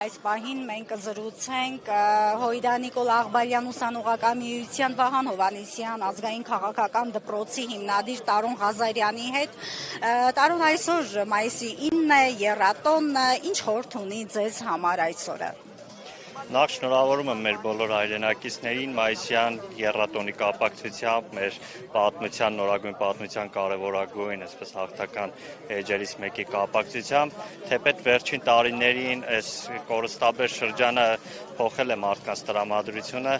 Այս պահին մենք զրուցենք Հոյդա Նիկոլ Աղբալյան ուսանողական միության Վահան Հովհաննիսյան ազգային քաղաքական դպրոցի հիմնադիր Տարոն Ղազարյանի հետ։ Տարոն, այսօր մայիսի 9-ն է, եռատոնն, ինչ խորհուրդ ունի ձեզ համար այսօրը։ Նախ շնորհավորում եմ մեր բոլոր հայրենակիցներին մայիսյան եռատոնի կապակցությամբ, մեր պատմության, նորագույն պատմության կարևորագույն, այսպես հաղթական էջերից մեկի կապակցությամբ, թեպետ վերջին տարիներին այս կորստաբեր շրջանը փոխել է մարդկանց տրամադրությունը,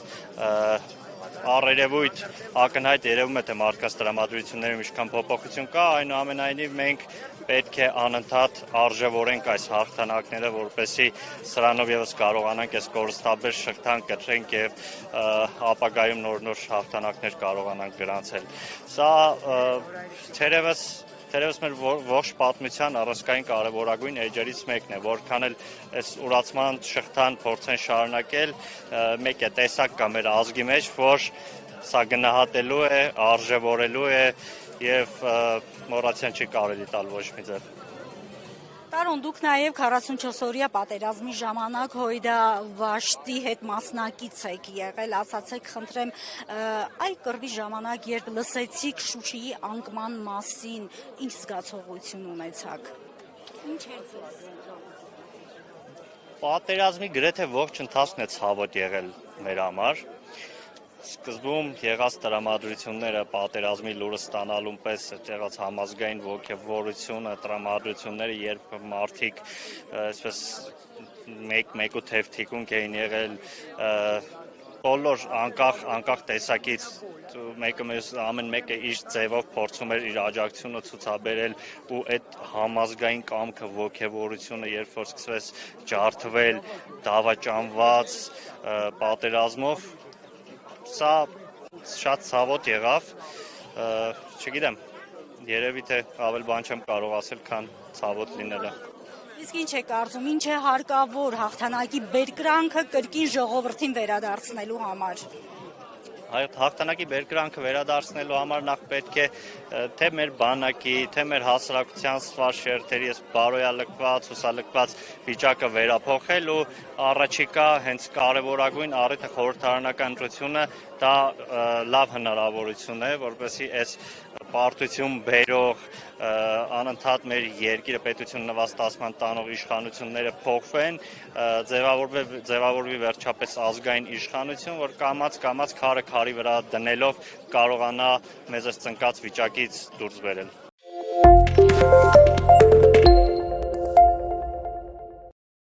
առերևույթ ակնհայտ երևում է, թե մարդկանց տրամադրություններում ինչքան փոփոխություն կա, այնուամենայնիվ մենք պետք է անընդհատ արժևորենք այս հաղթանակները, որպեսզի սրանով ևս կարողանանք այս կորստաբեր շղթան կտրենք եւ ապագայում նոր հաղթանակներ կարողանանք գրանցել։ Սա թերևս մեր ողջ պատմության առանցքային կարևորագույն էջերից մեկն է, որքան էլ այս ուրացման շղթան փորձեն շարունակել, մեկ է տեսակ կա մեր ազգի մեջ, որ սա գնահատելու է, արժևորելու է եւ մոռացիան չի կարելի տալ ոչ մի ձև։ Տարոն, դուք նաև 44-օրյա պատերազմի ժամանակ Հոյդա Վաշտի հետ մասնակից եք եղել, ասացեք, խնդրեմ, այ կռվի ժամանակ, երբ լսեցիք Շուշիի անկման մասին, ինչ զգացողություն ունեցաք։ Ինչ էր ձեզ։ Պատերազմի գրեթե ողջ ընթացքն է ցավոտ եղել մեր համար։ Սկզբում եղած տրամադրությունները պատերազմի լուրը ստանալուն պես եղած համազգային ոգևորությունը, տրամադրությունները, երբ մարդիկ այսպես մեկ ու թև թիկունք էին եղել, բոլոր անկախ տեսակից ամեն մեկը իր ձևով փորձում էր իր աջակցությունը ցուցաբերել ու այդ համազգային կամքը, ոգևորությունը, երբ որ սկսվեց ջարդվել, դավաճանված պատերազմով, սա շատ ցավոտ եղավ, չգիտեմ, երևի թե ավել բան չեմ կարող ասել, քան ցավոտ լինելը։ Իսկ ինչ է կարծում, ինչ է հարկավոր հաղթանակի բերկրանքը կրկին ժողովրդին վերադարձնելու համար։ Հաղթանակի բերկրանքը վերադարձնելու համար նախ պետք է թե մեր բանակի, թե մեր հասարակության սվար շերտերի բարոյալքված, հուսալքված վիճակը վերափոխել ու առաջիկա հենց կարևորագույն առիթը խորհրդարանական ընտրությունը դա լավ հնարավորություն է, որպեսզի այս պարտություն բերող անընդհատ մեր երկիրը պետություն նվաստացման տանող իշխանությունները փոխվեն, ձևավորվի վերջապես ազգային իշխանություն, որ կամաց քարը քարի վրա դնելով կարողանա մեզ այս ծնկած վիճակից դուրս բերել։